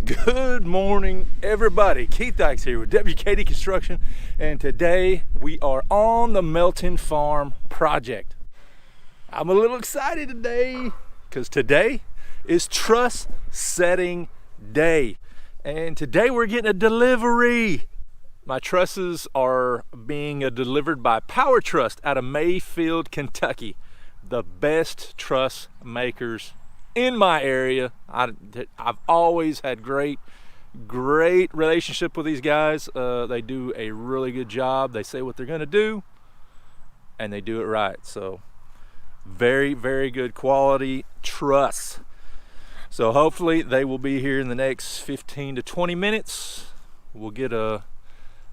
Good morning, everybody. Keith Dykes here with W.K.D Construction, and today we are on the Melton Farm Project. I'm a little excited today because today is truss setting day, and today we're getting a delivery. My trusses are being delivered by Power Truss out of Mayfield, Kentucky, the best truss makers in my area. I've always had great relationship with these guys. They do a really good job. They say what they're gonna do and they do it right. So very good quality truss. So hopefully they will be here in the next 15 to 20 minutes. We'll get a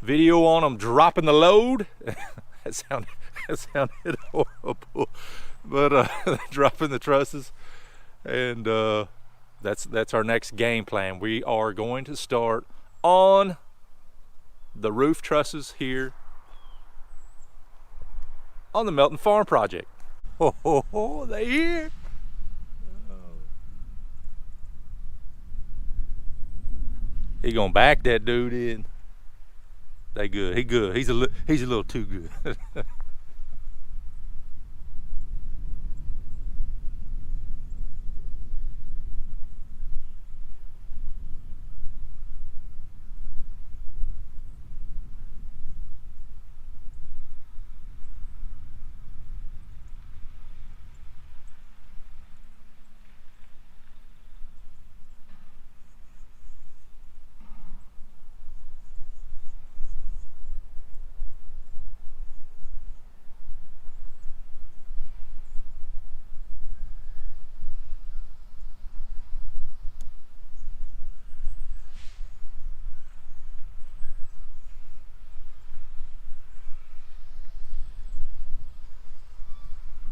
video on them dropping the load. that sounded horrible, but dropping the trusses. And that's our next game plan. We are going to start on the roof trusses here on the Melton Farm Project. Oh, they here. He gonna back that dude in. They good. He good. He's a little too good.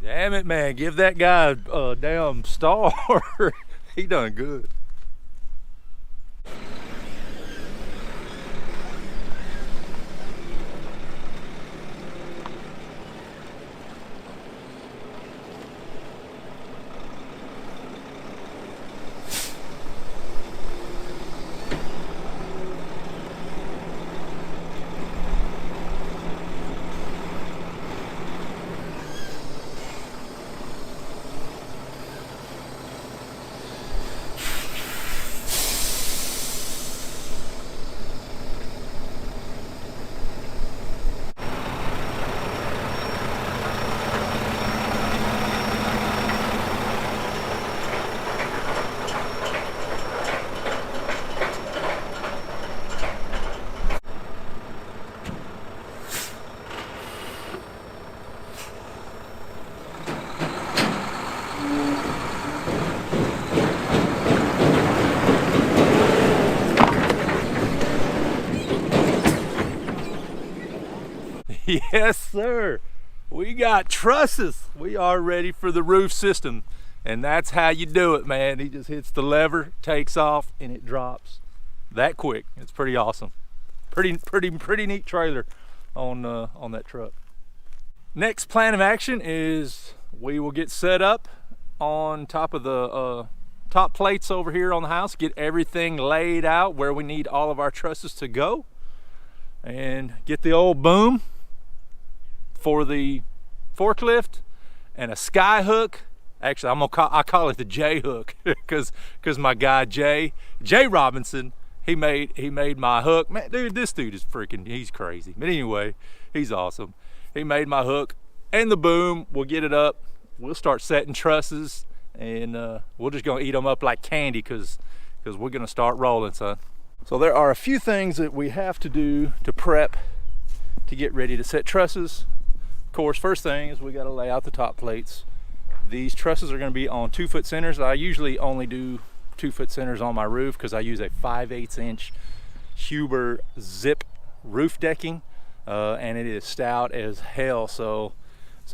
Damn it, man, give that guy a damn star. He done good. Yes, sir. We got trusses. We are ready for the roof system. And that's how you do it, man. He just hits the lever, takes off, and it drops that quick. It's pretty awesome. Pretty neat trailer on that truck. Next plan of action is we will get set up on top of the top plates over here on the house, get everything laid out where we need all of our trusses to go, and get the old boom for the forklift and a sky hook. Actually, I call it the J hook because my guy Jay Robinson, he made my hook. Man, dude, this dude is he's crazy. But anyway, he's awesome. He made my hook and the boom. We'll get it up. We'll start setting trusses, and we're just gonna eat them up like candy because we're gonna start rolling, son. So there are a few things that we have to do to prep to get ready to set trusses. Of course, first thing is we got to lay out the top plates. These trusses are going to be on 2-foot centers. I usually only do 2-foot centers on my roof because I use a 5/8 inch Huber zip roof decking, and it is stout as hell. So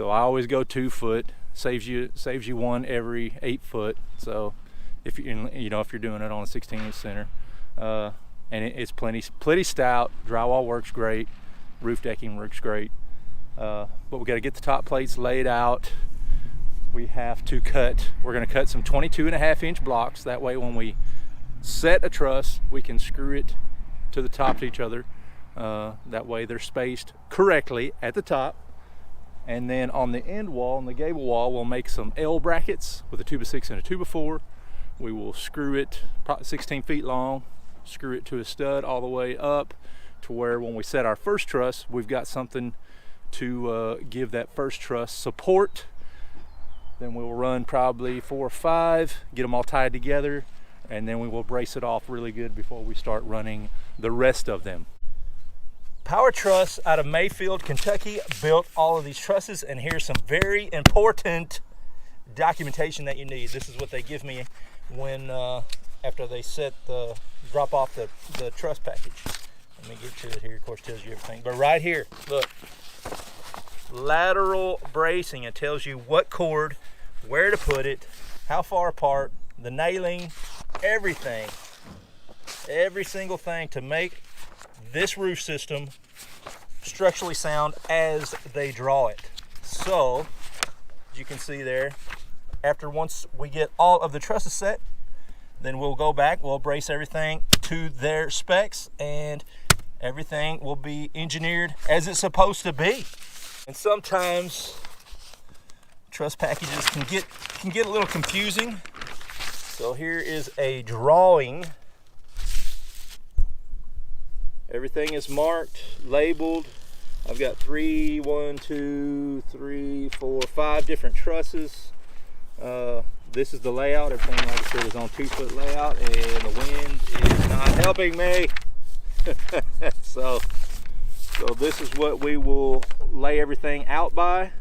I always go 2-foot. Saves you one every 8 foot. So if you're doing it on a 16-inch center, and it's plenty stout. Drywall works great. Roof decking works great. But we got to get the top plates laid out. We're going to cut some 22.5 inch blocks. That way when we set a truss, we can screw it to the top of each other. That way they're spaced correctly at the top. And then on the end wall, on the gable wall, we'll make some L brackets with a 2x6 and a 2x4. We will screw it 16 feet long, screw it to a stud all the way up to where when we set our first truss, we've got something to give that first truss support. Then we'll run probably 4 or 5, get them all tied together, and then we will brace it off really good before we start running the rest of them. Power Truss out of Mayfield, Kentucky built all of these trusses, and here's some very important documentation that you need. This is what they give me when after they drop off the truss package. Let me get to it here. Of course, it tells you everything, but right here, look, lateral bracing. It tells you what cord, where to put it, how far apart, the nailing, everything, every single thing to make this roof system structurally sound as they draw it. So, as you can see there, once we get all of the trusses set, then we'll go back, we'll brace everything to their specs, and everything will be engineered as it's supposed to be. And sometimes truss packages can get a little confusing. So here is a drawing. Everything is marked, labeled. I've got 5 different trusses. This is the layout. Everything, like I said, is on 2-foot layout, and the wind is not helping me. So this is what we will lay everything out by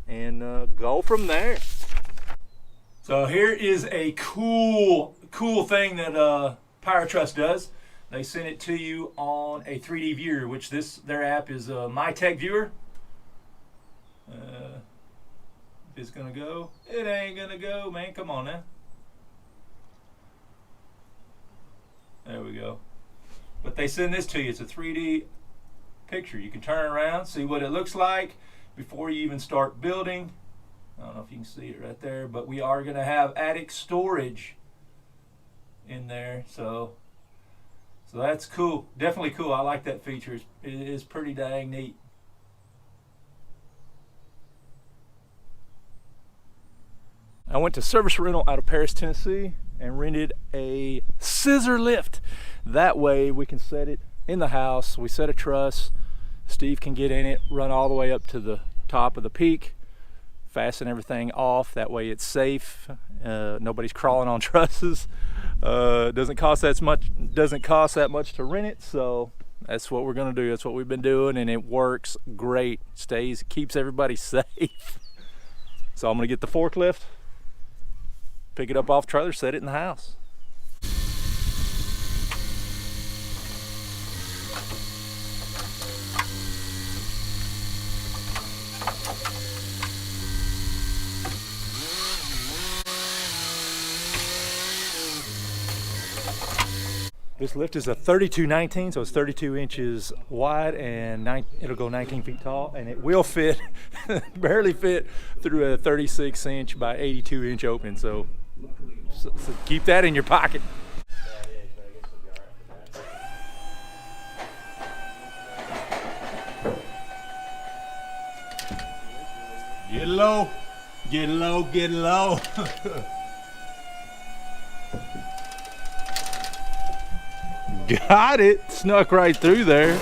and go from there. So here is a cool thing that Power Truss does. They send it to you on a 3D viewer, which their app is My Tech Viewer. It's gonna go. It ain't gonna go, man. Come on now. There we go. But they send this to you. It's a 3D picture. You can turn around, see what it looks like before you even start building. I don't know if you can see it right there, but we are going to have attic storage in there. So that's cool. Definitely cool. I like that feature. It is pretty dang neat. I went to Service Rental out of Paris, Tennessee, and rented a scissor lift. That way we can set it in the house. We set a truss. Steve can get in it, run all the way up to the top of the peak, fasten everything off. That way it's safe. Nobody's crawling on trusses. Doesn't cost that much to rent it. So that's what we're gonna do. That's what we've been doing, and it works great. Keeps everybody safe. So I'm gonna get the forklift, pick it up off trailer, set it in the house. This lift is a 3219, so it's 32 inches wide, and it'll go 19 feet tall, and it will fit, barely fit through a 36 inch by 82 inch opening. So keep that in your pocket. Get low, get low, get low. Got it, snuck right through there.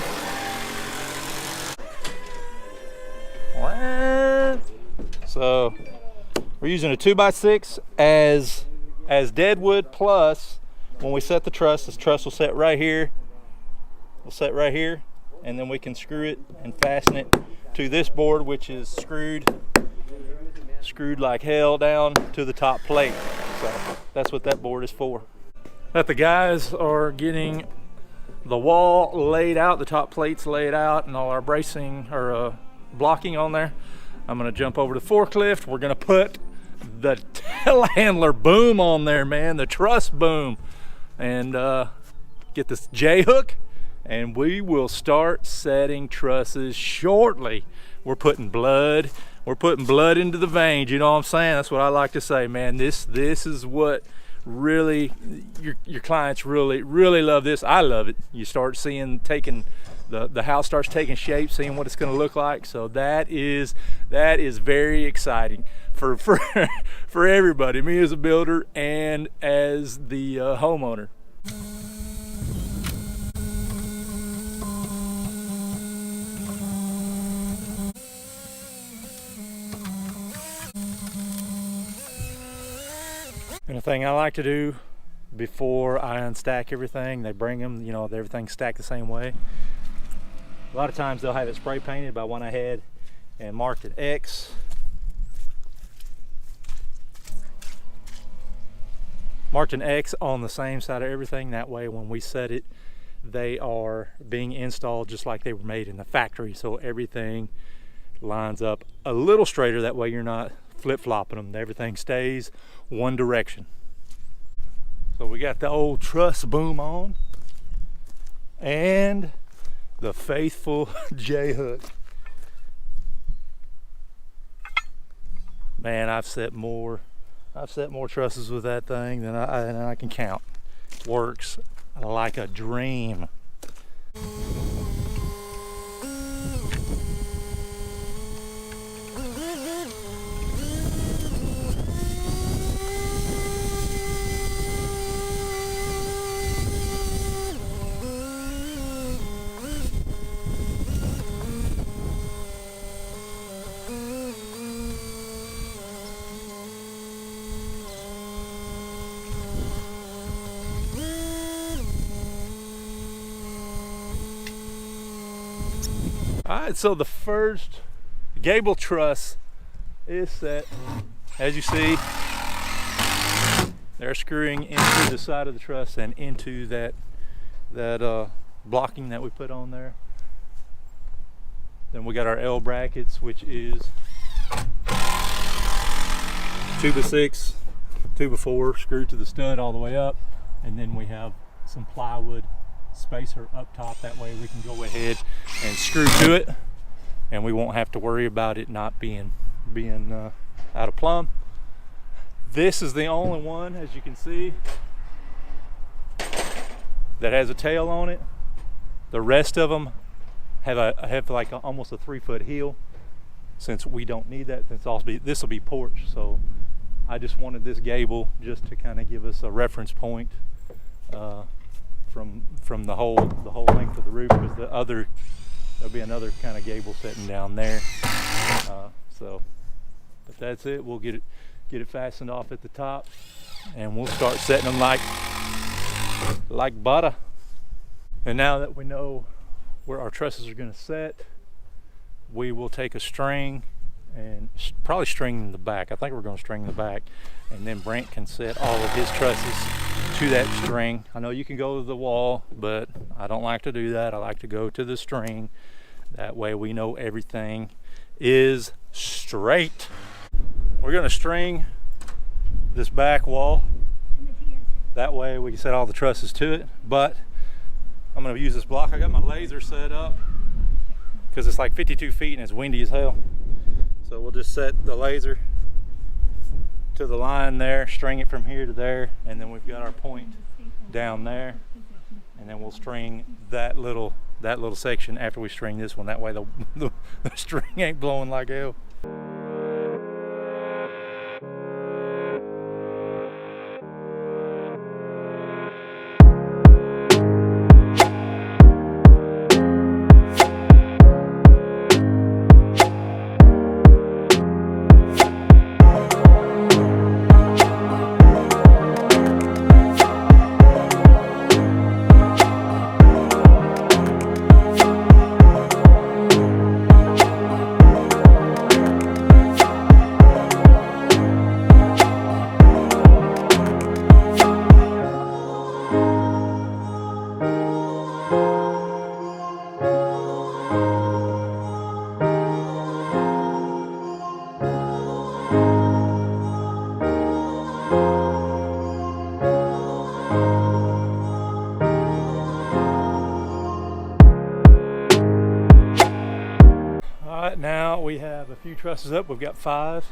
So we're using a 2x6 as deadwood, plus when we set the truss, this truss will set right here. We'll set right here, and then we can screw it and fasten it to this board, which is screwed like hell down to the top plate. So that's what that board is for. That the guys are getting the wall laid out, the top plates laid out, and all our bracing or blocking on there. I'm gonna jump over to the forklift. We're gonna put the telehandler boom on there, man, the truss boom, and get this J-hook, and we will start setting trusses shortly. We're putting blood into the veins, you know what I'm saying? That's what I like to say, man. This is what really, your clients really love this. I love it. You start seeing the house starts taking shape, seeing what it's going to look like. So that is very exciting for for everybody, me as a builder and as the homeowner. And the thing I like to do before I unstack everything, they bring them, you know, everything's stacked the same way. A lot of times they'll have it spray painted, but I went ahead and marked an X. Marked an X on the same side of everything. That way when we set it, they are being installed just like they were made in the factory. So everything lines up a little straighter. That way you're not flip-flopping them. Everything stays one direction. So we got the old truss boom on and the faithful J-hook. Man, I've set more trusses with that thing than I can count. Works like a dream. Alright, so the first gable truss is set. As you see, they're screwing into the side of the truss and into that blocking that we put on there. Then we got our L brackets, which is 2x6, 2x4 screwed to the stud all the way up, and then we have some plywood spacer up top. That way we can go ahead and screw to it and we won't have to worry about it not being out of plumb. This is the only one, as you can see, that has a tail on it. The rest of them have like almost a 3-foot heel. Since we don't need that, this will be porch, so I just wanted this gable just to kind of give us a reference point from the whole length of the roof, because there'll be another kind of gable sitting down there. But that's it. We'll get it fastened off at the top, and we'll start setting them like butter. And now that we know where our trusses are going to set, we will take a string and probably string the back. I think we're going to string the back, and then Brent can set all of his trusses to that string. I know you can go to the wall, but I don't like to do that. I like to go to the string. That way we know everything is straight. We're going to string this back wall. That way we can set all the trusses to it. But I'm going to use this block. I got my laser set up because it's like 52 feet and it's windy as hell. So we'll just set the laser to the line there, string it from here to there, and then we've got our point down there, and then we'll string that little section after we string this one. That way the string ain't blowing like hell. Now we have a few trusses up. We've got 5.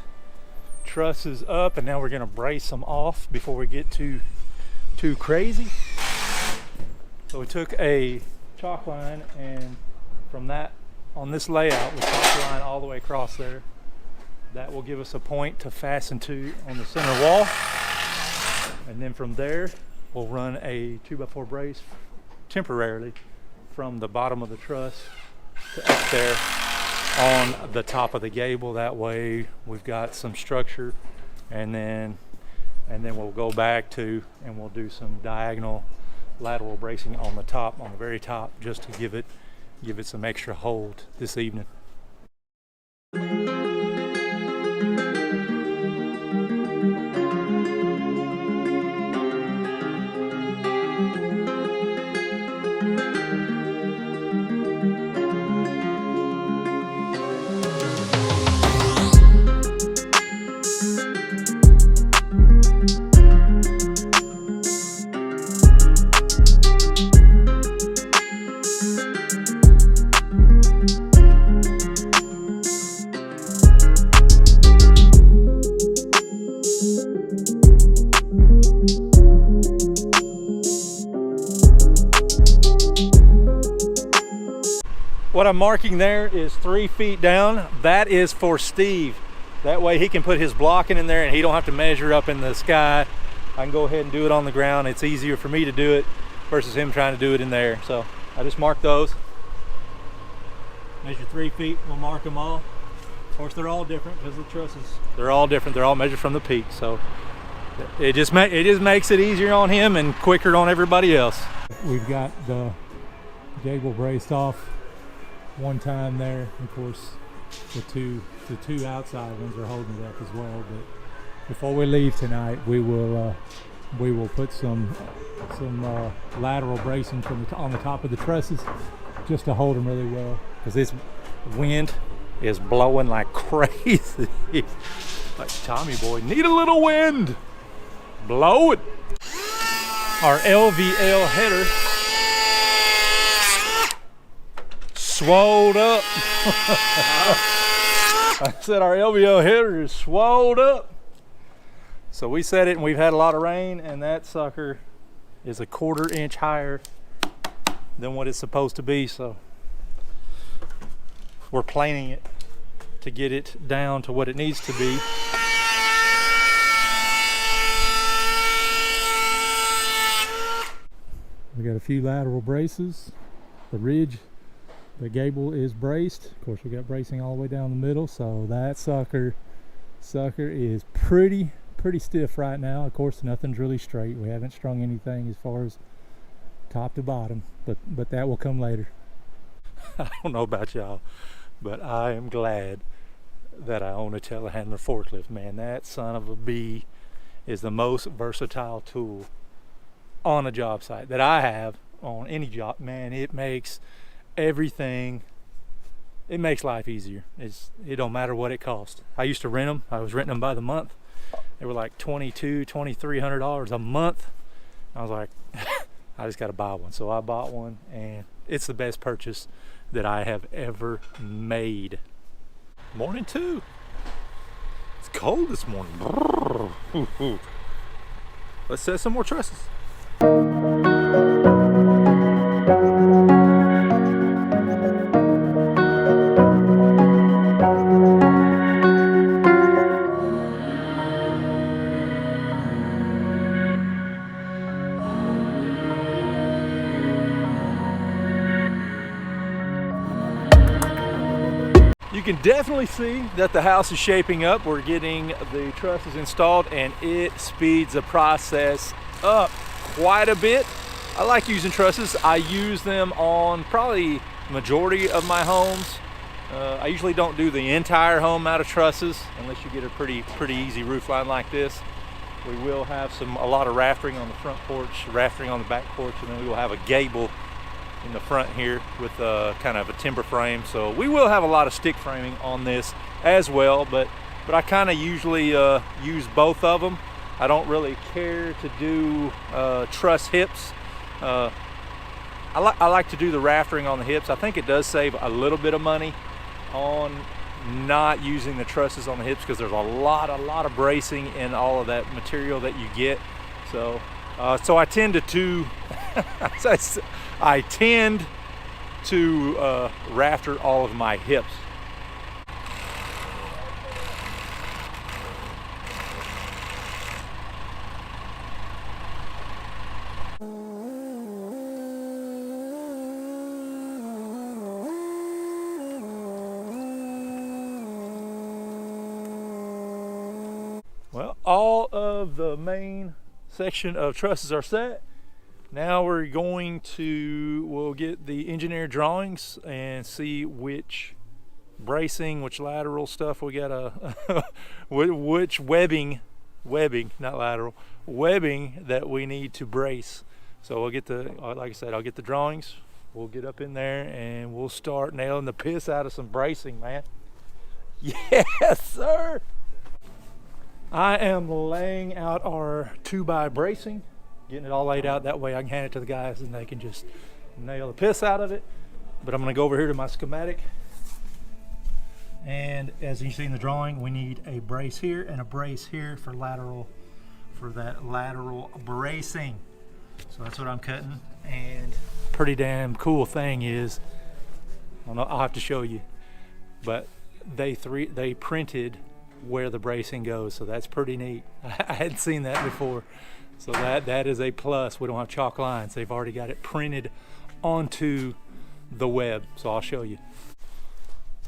trusses up, and now we're gonna brace them off before we get too crazy. So we took a chalk line, and from that, on this layout, we chalk the line all the way across there. That will give us a point to fasten to on the center wall. And then from there, we'll run a 2x4 brace temporarily from the bottom of the truss to up there on the top of the gable. That way we've got some structure, and then we'll go back to, and we'll do some diagonal lateral bracing on the top, on the very top, just to give it some extra hold this evening. What I'm marking there is 3 feet down. That is for Steve. That way he can put his blocking in there and he don't have to measure up in the sky. I can go ahead and do it on the ground. It's easier for me to do it versus him trying to do it in there. So I just marked those. Measure 3 feet, we'll mark them all. Of course, they're all different because the trusses, they're all different. They're all measured from the peak. So it just makes it easier on him and quicker on everybody else. We've got the gable braced off one time there. Of course, the two outside ones are holding it up as well. But before we leave tonight, we will put some lateral bracing on the top of the trusses, just to hold them really well, because this wind is blowing like crazy. Like, Tommy boy, need a little wind. Blow it. Our LVL header swolled up. I said our LVL header is swolled up. So we set it, and we've had a lot of rain, and that sucker is a 1/4 inch higher than what it's supposed to be. So we're planing it to get it down to what it needs to be. We got a few lateral braces. The ridge, the gable is braced. Of course, we got bracing all the way down the middle, so that sucker is pretty stiff right now. Of course, nothing's really straight. We haven't strung anything as far as top to bottom, but that will come later. I don't know about y'all, but I am glad that I own a telehandler forklift, man. That son of a bee is the most versatile tool on a job site that I have on any job. Man, it makes everything, it makes life easier. It don't matter what it costs. I used to rent them. I was renting them by the month. They were like $2,300 a month. I was like, I just got to buy one. So I bought one, and it's the best purchase that I have ever made. Morning too. It's cold this morning. Let's set some more trusses. You can definitely see that the house is shaping up. We're getting the trusses installed, and it speeds the process up quite a bit. I like using trusses. I use them on probably majority of my homes. I usually don't do the entire home out of trusses unless you get a pretty easy roof line like this. We will have a lot of raftering on the front porch, raftering on the back porch, and then we will have a gable in the front here with kind of a timber frame. So we will have a lot of stick framing on this as well, but I kind of usually use both of them. I don't really care to do truss hips. I like to do the raftering on the hips. I think it does save a little bit of money on not using the trusses on the hips because there's a lot of bracing in all of that material that you get. So I tend to I tend to rafter all of my hips. Well, all of the main section of trusses are set. Now we'll get the engineer drawings and see which bracing, which lateral stuff we got which webbing, not lateral, webbing that we need to brace. So we'll get like I said, I'll get the drawings, we'll get up in there and we'll start nailing the piss out of some bracing, man. Yes, sir. I am laying out our 2x bracing, getting it all laid out. That way I can hand it to the guys and they can just nail the piss out of it. But I'm gonna go over here to my schematic. And as you see in the drawing, we need a brace here and a brace here for that lateral bracing. So that's what I'm cutting. And pretty damn cool thing is, I'll have to show you, but they printed where the bracing goes, so that's pretty neat. I hadn't seen that before, so that is a plus. We don't have chalk lines. They've already got it printed onto the web, so I'll show you.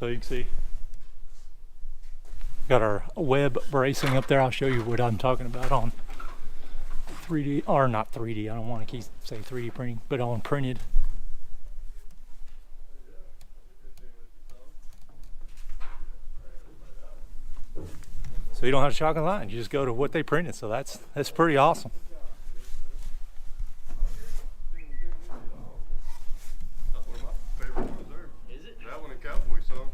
So you can see got our web bracing up there. I'll show you what I'm talking about on 3D, or not 3D, I don't want to keep saying 3D printing, but on printed. So you don't have to chalk a line, you just go to what they printed. So that's pretty awesome. That's one of my favorite ones there. Is it? That one and Cowboy song.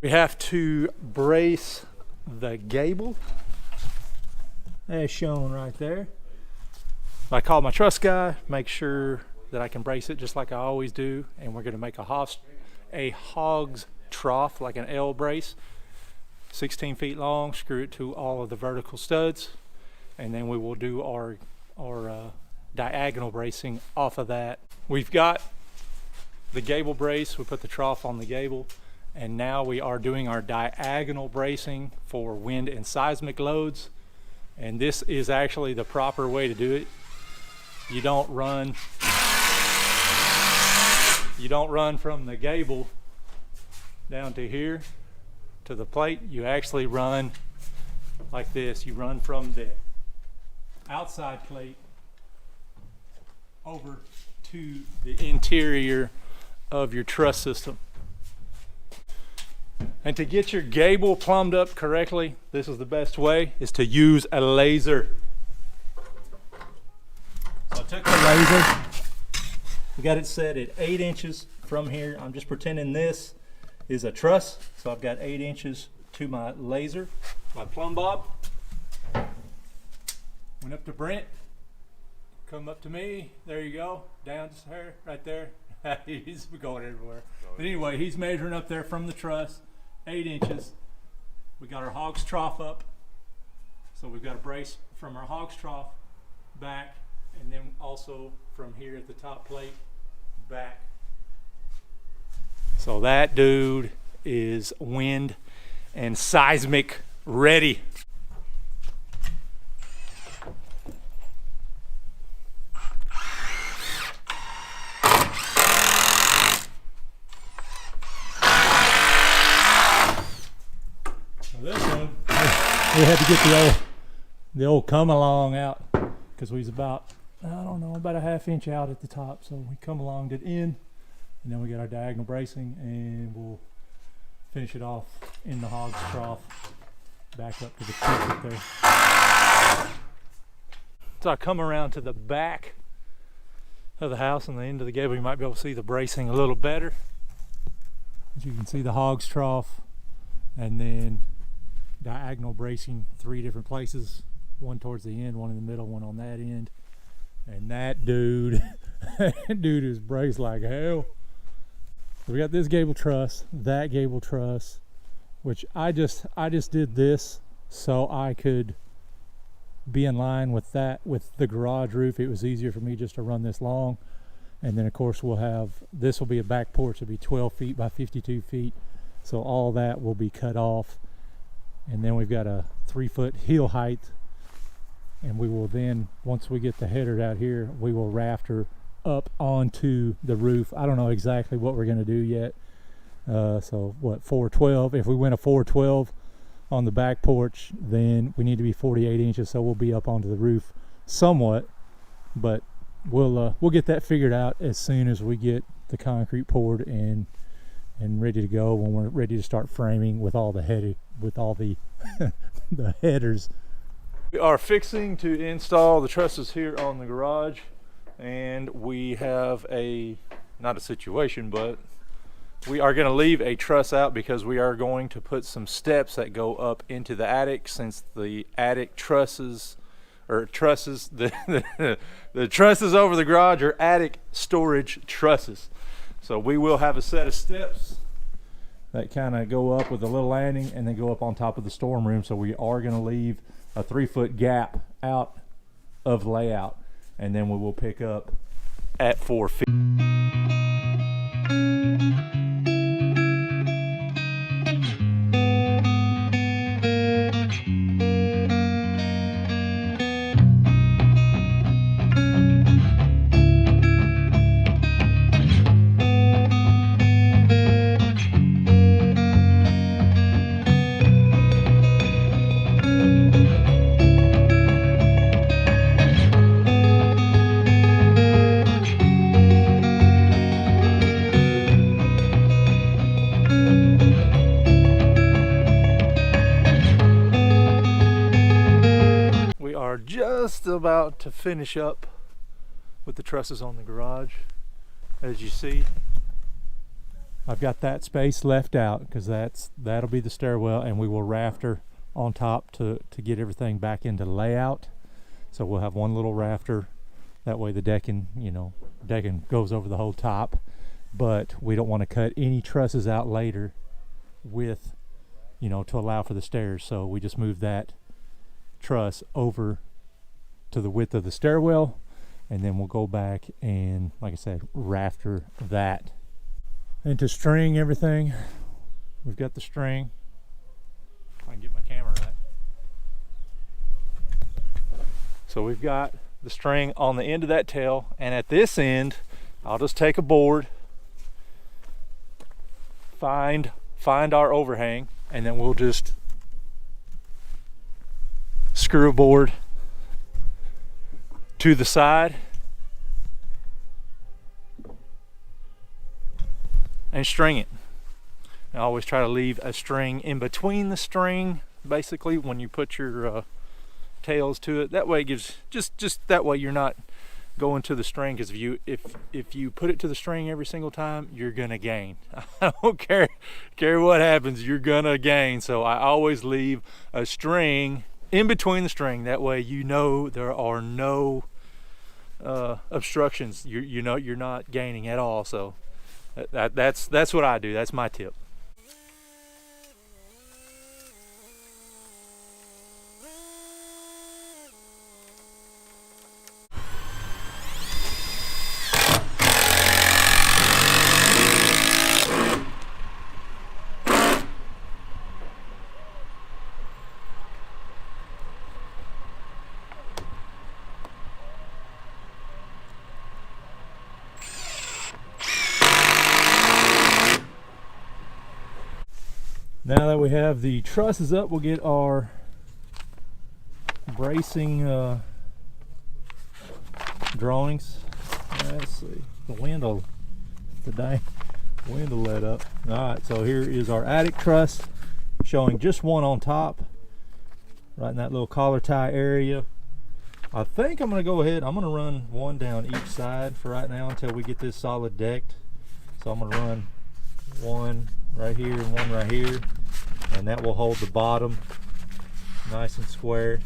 We have to brace the gable, as shown right there. I called my truss guy, make sure that I can brace it just like I always do, and we're going to make a hog's trough, like an L brace, 16 feet long, screw it to all of the vertical studs, and then we will do our diagonal bracing off of that. We've got the gable brace, we put the trough on the gable, and now we are doing our diagonal bracing for wind and seismic loads. And this is actually the proper way to do it. You don't run from the gable down to here to the plate. You actually run like this. You run from the outside plate over to the interior of your truss system. And to get your gable plumbed up correctly, this is the best way, is to use a laser. So I took the laser, we got it set at 8 inches from here. I'm just pretending this is a truss, so I've got 8 inches to my laser. My plumb bob went up to Brent, come up to me, there you go, down just there, right there. He's going everywhere. But anyway, he's measuring up there from the truss, 8 inches. We got our hog's trough up, so we've got a brace from our hog's trough back, and then also from here at the top plate back. So that dude is wind and seismic ready. We had to get the old come along out because we was about, I don't know, about a ½ inch out at the top. So we come along to the end, and then we got our diagonal bracing, and we'll finish it off in the hog's trough back up to the tip up there. So I come around to the back of the house and the end of the gable. You might be able to see the bracing a little better. As you can see, the hog's trough, and then diagonal bracing 3 different places, one towards the end, one in the middle, one on that end. And that dude is braced like hell. So we got this gable truss, that gable truss, which I just did this so I could be in line with that, with the garage roof. It was easier for me just to run this long. And then of course we'll have, this will be a back porch. It'll be 12 feet by 52 feet. So all that will be cut off. And then we've got a 3-foot heel height. And we will then, once we get the header out here, we will rafter up onto the roof. I don't know exactly what we're gonna do yet. So what, 412? If we went a 412 on the back porch, then we need to be 48 inches. So we'll be up onto the roof somewhat, but we'll get that figured out as soon as we get the concrete poured and ready to go, when we're ready to start framing with all the the headers. We are fixing to install the trusses here on the garage, and we have not a situation, but we are going to leave a truss out because we are going to put some steps that go up into the attic, since the attic trusses, the trusses over the garage are attic storage trusses. So we will have a set of steps that kind of go up with a little landing and then go up on top of the storm room. So we are going to leave a 3-foot gap out of layout, and then we will pick up at 4 feet. Just about to finish up with the trusses on the garage. As you see, I've got that space left out because that'll be the stairwell, and we will rafter on top to get everything back into layout. So we'll have one little rafter, that way the decking goes over the whole top, but we don't want to cut any trusses out later with, to allow for the stairs. So we just move that truss over to the width of the stairwell, and then we'll go back and, like I said, rafter that. And to string everything, we've got the string. If I can get my camera right. So we've got the string on the end of that tail, and at this end I'll just take a board, find our overhang, and then we'll just screw a board to the side and string it. I always try to leave a string in between the string, basically, when you put your tails to it. That way it gives just that way you're not going to the string, because if you put it to the string every single time, you're gonna gain. I don't care what happens, you're gonna gain. So I always leave a string in between the string. That way there are no obstructions. You're not gaining at all. So that's what I do. That's my tip. Now that we have the trusses up, we'll get our bracing drawings. Let's see, the wind will let up. Alright, so here is our attic truss, showing just one on top, right in that little collar tie area. I think I'm going to go ahead, I'm going to run one down each side for right now until we get this solid decked. So I'm going to run one right here and one right here, and that will hold the bottom nice and square.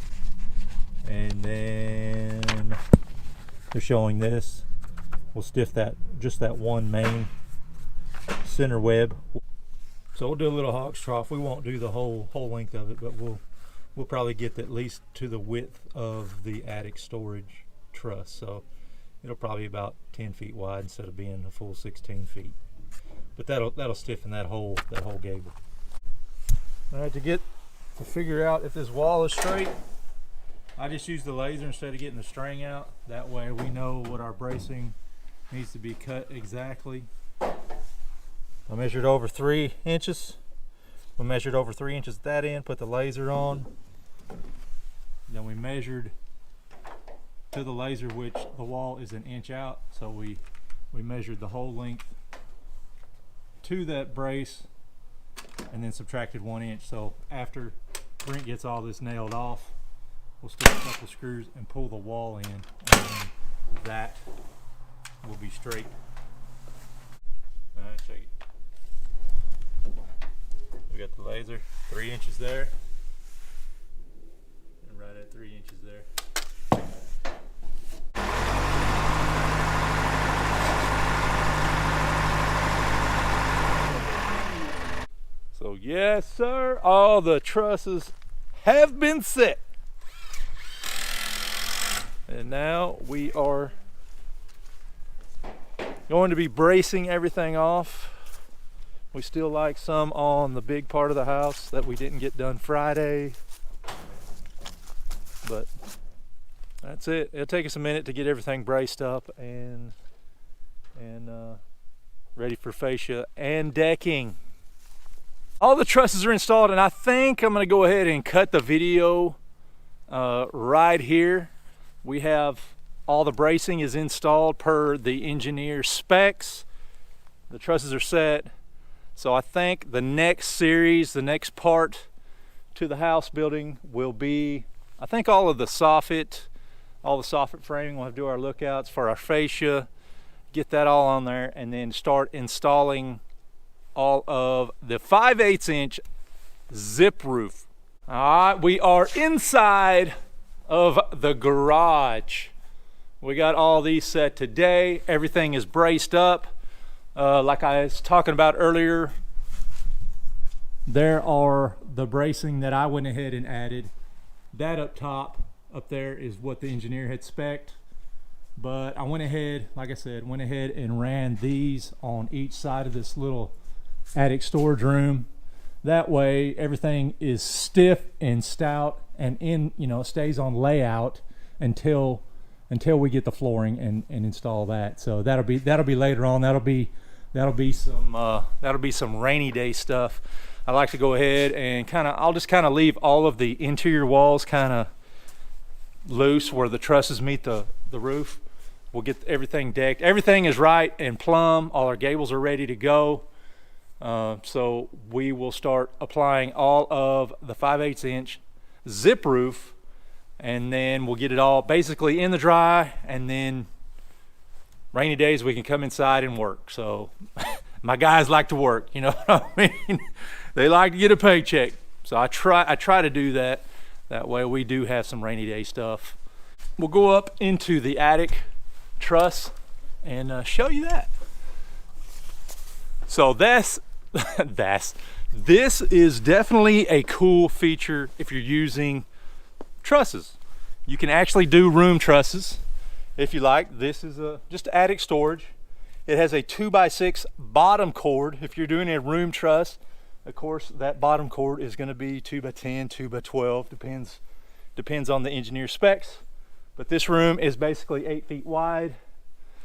And then they're showing this, we'll stiff that, just that one main center web. So we'll do a little hog's trough. We won't do the whole length of it, but we'll probably get at least to the width of the attic storage truss. So it'll probably be about 10 feet wide instead of being a full 16 feet. But that'll stiffen that whole gable. All right, to figure out if this wall is straight, I just use the laser instead of getting the string out. That way we know what our bracing needs to be cut exactly. I measured over 3 inches. We measured over 3 inches at that end, put the laser on. Then we measured to the laser, which the wall is 1 inch out. So we measured the whole length to that brace and then subtracted 1 inch. So after Brent gets all this nailed off, we'll stick a couple screws and pull the wall in, and then that will be straight. All right, check it. We got the laser, 3 inches there, and right at 3 inches there. So yes, sir, all the trusses have been set. And now we are going to be bracing everything off. We still like some on the big part of the house that we didn't get done Friday. But that's it. It'll take us a minute to get everything braced up and ready for fascia and decking. All the trusses are installed, and I think I'm going to go ahead and cut the video right here. We have all the bracing is installed per the engineer specs. The trusses are set. So I think the next series, the next part to the house building will be, I think all the soffit framing. We'll have to do our lookouts for our fascia, get that all on there, and then start installing all of the 5/8 inch zip roof. All right, we are inside of the garage. We got all these set today. Everything is braced up. Like I was talking about earlier, there are the bracing that I went ahead and added. That up top, up there, is what the engineer had spec'd. But I went ahead, like I said, and ran these on each side of this little attic storage room. That way everything is stiff and stout and stays on layout until we get the flooring and install that. So that'll be later on. That'll be some rainy day stuff. I like to go ahead and I'll just leave all of the interior walls loose where the trusses meet the roof. We'll get everything decked. Everything is right and plumb. All our gables are ready to go. So we will start applying all of the 5/8 inch zip roof, and then we'll get it all basically in the dry, and then rainy days we can come inside and work. So my guys like to work, you know what I mean? They like to get a paycheck. So I try to do that. That way we do have some rainy day stuff. We'll go up into the attic truss and show you that. So this is definitely a cool feature if you're using trusses. You can actually do room trusses if you like. This is just attic storage. It has a 2x6 bottom cord. If you're doing a room truss, of course that bottom cord is going to be 2x10, 2x12, depends on the engineer specs. But this room is basically 8 feet wide.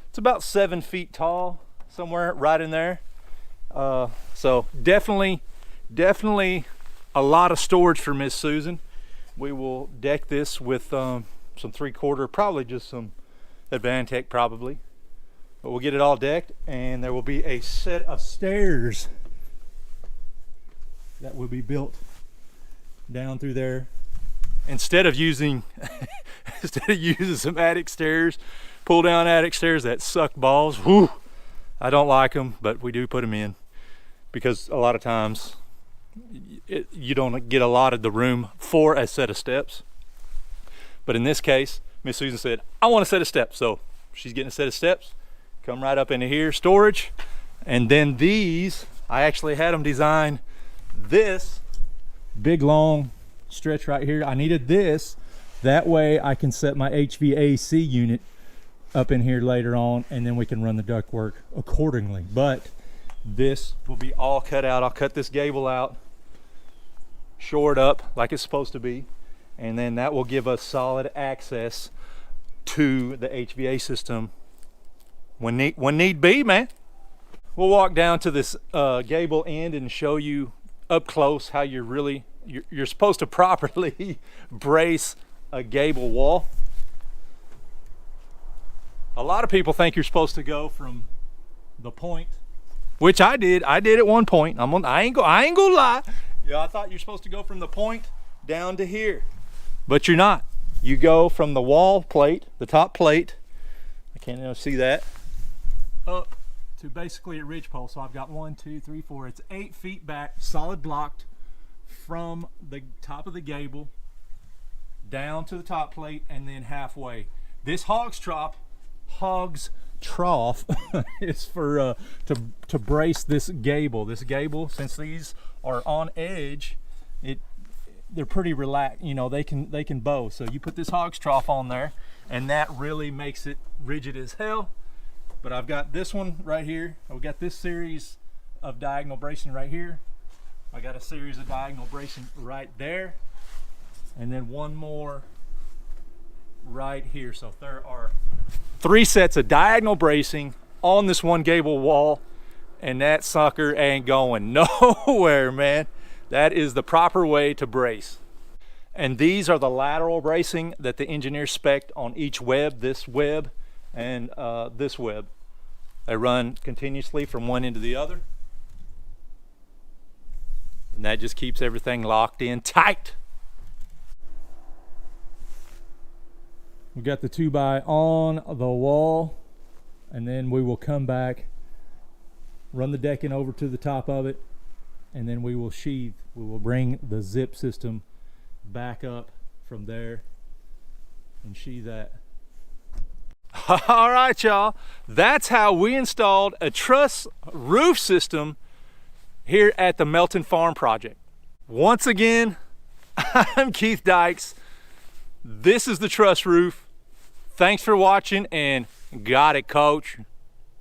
It's about 7 feet tall, somewhere right in there. So definitely a lot of storage for Miss Susan. We will deck this with some 3/4, probably just some Advantech probably. But we'll get it all decked, and there will be a set of stairs that will be built down through there. Instead of using some attic stairs, pull down attic stairs that suck balls. Whew, I don't like them, but we do put them in because a lot of times you don't get allotted the room for a set of steps. But in this case, Miss Susan said, I want a set of steps. So she's getting a set of steps, come right up into here, storage. And then these I actually had them design this big long stretch right here. I needed this, that way I can set my HVAC unit up in here later on, and then we can run the ductwork accordingly. But this will be all cut out. I'll cut this gable out, shore it up like it's supposed to be, and then that will give us solid access to the HVAC system when need be, man. We'll walk down to this gable end and show you up close how you're supposed to properly brace a gable wall. A lot of people think you're supposed to go from the point, which I did at one point. I ain't gonna lie. Yeah, I thought you're supposed to go from the point down to here, but you're not. You go from the wall plate, the top plate, I can't even see that, up to basically a ridge pole. So I've got 1, 2, 3, 4, it's 8 feet back, solid blocked from the top of the gable down to the top plate and then halfway. This hog's trough is for to brace this gable. This gable, since these are on edge, they're pretty relaxed. You know, they can bow. So you put this hog's trough on there, and that really makes it rigid as hell. But I've got this one right here. I've got this series of diagonal bracing right here. I got a series of diagonal bracing right there, and then one more right here. So there are 3 sets of diagonal bracing on this one gable wall, and that sucker ain't going nowhere, man. That is the proper way to brace. And these are the lateral bracing that the engineer spec'd on each web, this web and this web. They run continuously from one end to the other, and that just keeps everything locked in tight. We got the 2x on the wall, and then we will come back, run the decking over to the top of it, and then we will sheathe. We will bring the zip system back up from there and sheathe that. All right, y'all, that's how we installed a truss roof system here at the Melton Farm Project. Once again, I'm Keith Dykes. This is the truss roof. Thanks for watching, and got it, coach.